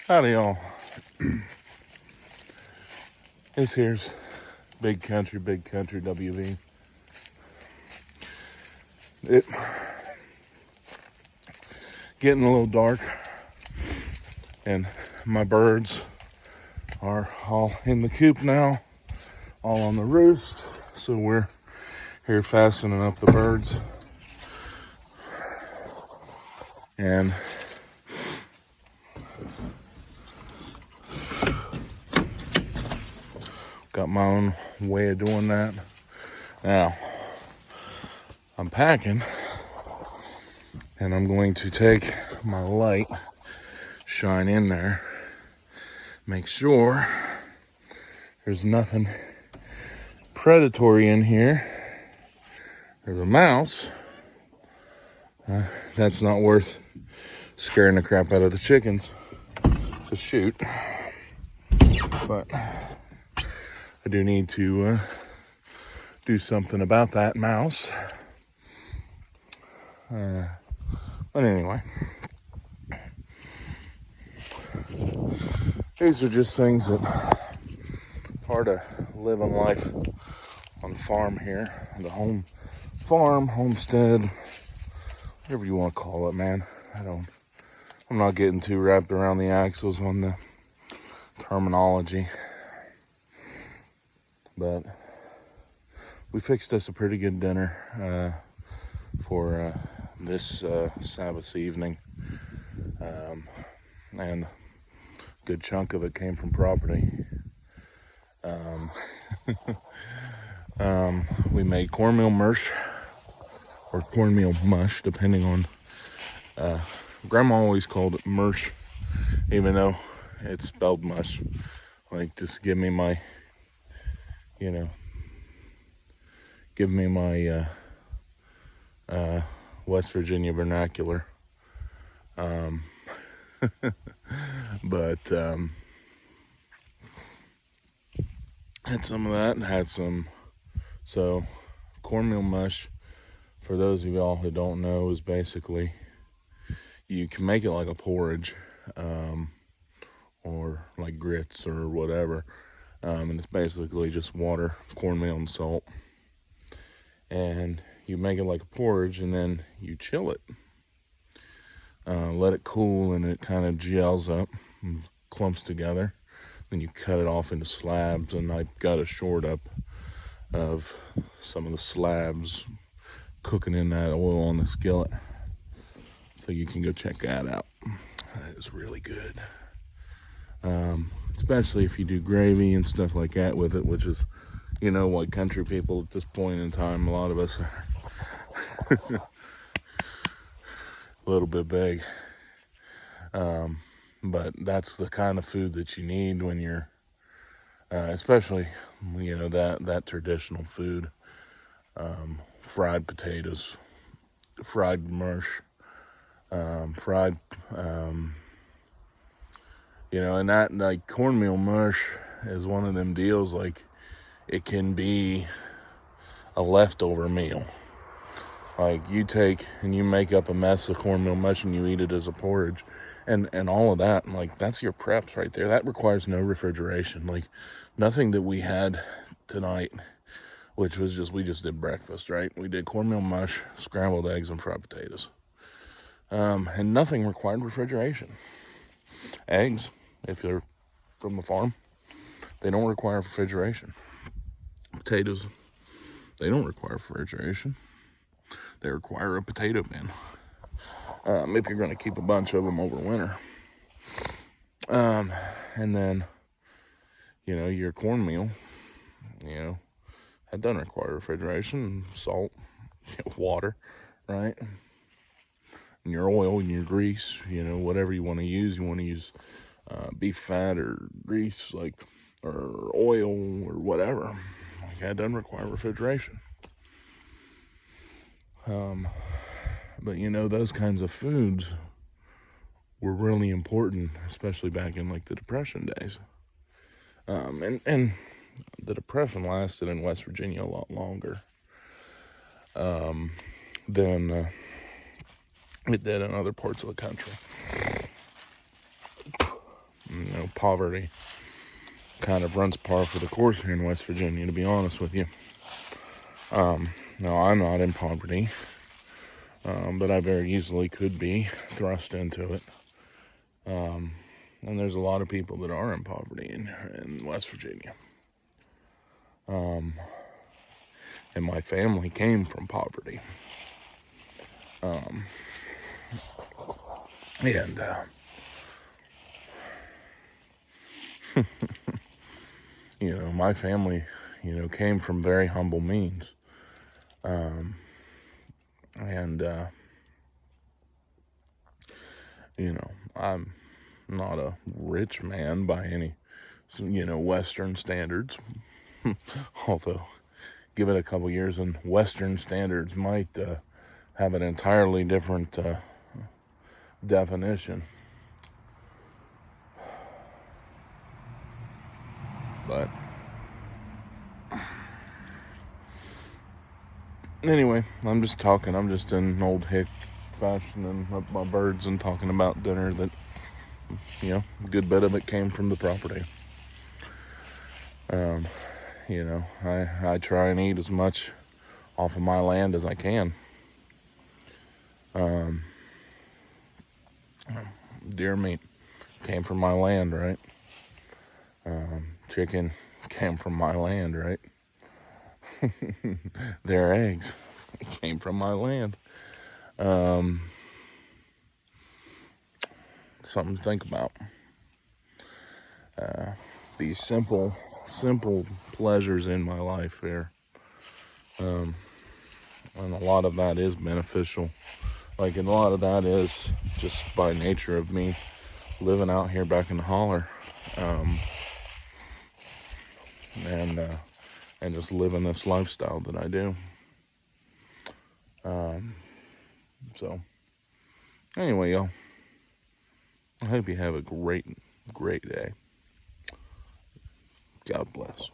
Howdy, y'all. This here's Big Country WV. It getting a little dark, and my birds are all in the coop now, all on the roost. So we're here fastening up the birds, and got my own way of doing that. Now, I'm packing, and I'm going to take my light, shine in there, make sure there's nothing predatory in here. There's a mouse. That's not worth scaring the crap out of the chickens to shoot. But I do need to do something about that mouse. But anyway, these are just things that part of living life on the farm here, the home farm, homestead, whatever you want to call it, man. I'm not getting too wrapped around the axles on the terminology, but we fixed us a pretty good dinner for this Sabbath evening, and a good chunk of it came from property. We made cornmeal mush, or cornmeal mush, depending on, Grandma always called it mush, even though it's spelled mush. Like, just give me my West Virginia vernacular. But had some of that, and had some. So cornmeal mush, for those of y'all who don't know, is basically, you can make it like a porridge, or like grits or whatever, and it's basically just water, cornmeal, and salt, and you make it like a porridge, and then you chill it, let it cool, and it kind of gels up and clumps together. Then you cut it off into slabs, and I got a short up of some of the slabs cooking in that oil on the skillet, so you can go check that out. That is really good, especially if you do gravy and stuff like that with it, which is, what country people at this point in time, a lot of us are a little bit big, but that's the kind of food that you need when you're especially that traditional food, fried potatoes, fried mush, fried and that, like, cornmeal mush is one of them deals, like, it can be a leftover meal. Like, you take and you make up a mess of cornmeal mush and you eat it as a porridge, and all of that, like, that's your preps right there. That requires no refrigeration. Like, nothing that we had tonight, which was just, we just did breakfast, right? We did cornmeal mush, scrambled eggs, and fried potatoes. And nothing required refrigeration. Eggs, if you're from the farm, they don't require refrigeration. Potatoes, they don't require refrigeration. They require a potato bin, if you're going to keep a bunch of them over winter. And then, your cornmeal, that doesn't require refrigeration, salt, water, right? And your oil and your grease, whatever you want to use. You want to use beef fat or grease, or oil or whatever. Like, that doesn't require refrigeration. But those kinds of foods were really important, especially back in the Depression days. And the Depression lasted in West Virginia a lot longer than it did in other parts of the country. poverty kind of runs par for the course here in West Virginia, to be honest with you. Now, I'm not in poverty, but I very easily could be thrust into it. And there's a lot of people that are in poverty in West Virginia. And my family came from poverty. And you know, my family, you know, came from very humble means. You know, I'm not a rich man by any, you know, Western standards. Although, give it a couple years and Western standards might have an entirely different definition. But anyway, I'm just talking. I'm just in old hick fashion and up my birds and talking about dinner that, you know, a good bit of it came from the property. You know, I try and eat as much off of my land as I can. Deer meat came from my land, right? Chicken came from my land, right? Their eggs came from my land. Something to think about. These simple pleasures in my life here. And a lot of that is beneficial. Like, and a lot of that is just by nature of me living out here back in the holler. And just living this lifestyle that I do. So, anyway, y'all, I hope you have a great day. God bless.